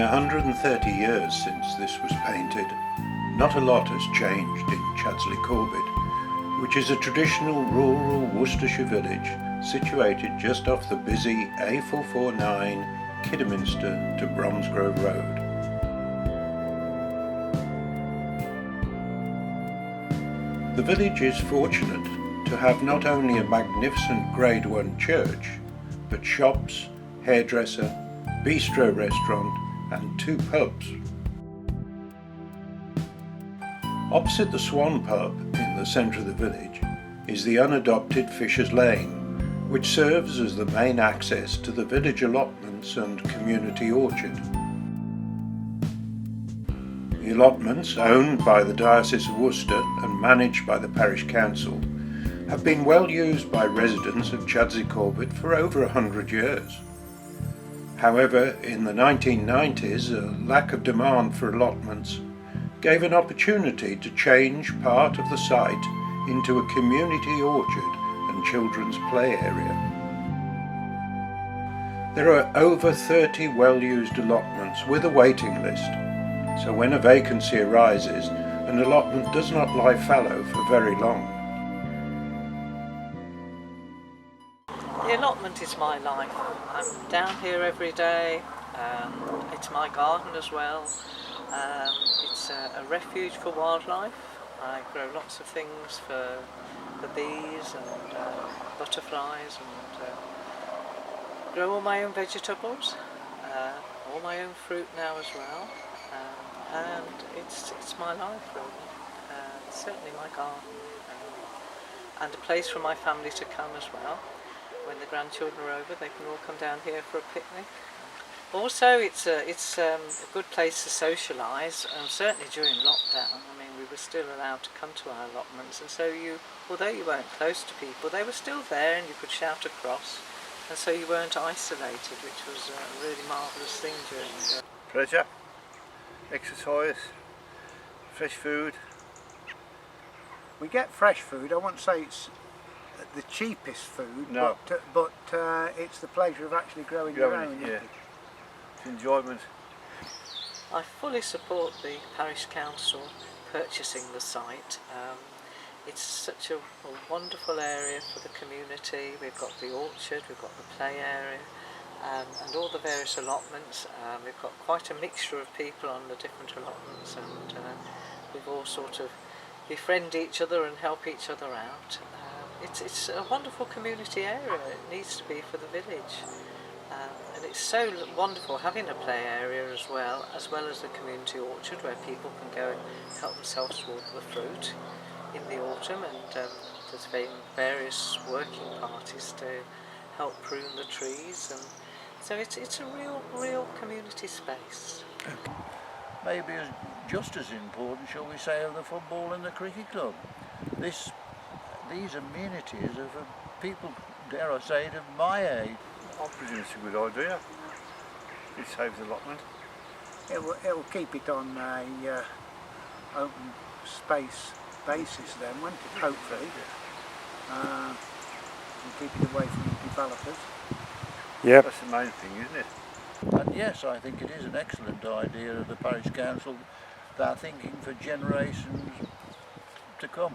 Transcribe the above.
130 years since this was painted, not a lot has changed in Chaddesley Corbett, which is a traditional rural Worcestershire village situated just off the busy A449 Kidderminster to Bromsgrove Road. The village is fortunate to have not only a magnificent Grade 1 church, but shops, hairdresser, bistro restaurant and 2 pubs. Opposite the Swan pub in the centre of the village is the unadopted Fisher's Lane, which serves as the main access to the village allotments and community orchard. The allotments, owned by the Diocese of Worcester and managed by the Parish Council, have been well used by residents of Chaddesley Corbett for over 100 years. However, in the 1990s, a lack of demand for allotments gave an opportunity to change part of the site into a community orchard and children's play area. There are over 30 well-used allotments with a waiting list, so when a vacancy arises, an allotment does not lie fallow for very long. The allotment is my life. I'm down here every day. It's my garden as well. It's a refuge for wildlife. I grow lots of things for the bees and butterflies, and grow all my own vegetables, all my own fruit now as well. And it's my life really. It's certainly my garden, and a place for my family to come as well. When the grandchildren are over, they can all come down here for a picnic. Also, it's a good place to socialise, and certainly during lockdown. I mean, we were still allowed to come to our allotments, and so although you weren't close to people, they were still there, and you could shout across, and so you weren't isolated, which was a really marvellous thing during the Pleasure, exercise, fresh food. We get fresh food. I won't say it's the cheapest food, no. but it's the pleasure of actually growing your own. Yeah. It's enjoyment. I fully support the Parish Council purchasing the site. It's such a wonderful area for the community. We've got the orchard, we've got the play area, and all the various allotments. We've got quite a mixture of people on the different allotments, and we've all sort of befriend each other and help each other out. It's a wonderful community area. It needs to be for the village, and it's so wonderful having a play area as well as the community orchard where people can go and help themselves with the fruit in the autumn, and there's been various working parties to help prune the trees, and so it's a real community space. Maybe just as important, shall we say, of the football and the cricket club. These amenities are for people, dare I say it, of my age. I presume it's a good idea. It saves allotment. It'll keep it on a open space basis then, won't it? Hopefully. And keep it away from developers. Yep. That's the main thing, isn't it? And yes, I think it is an excellent idea of the Parish Council. They're thinking for generations to come.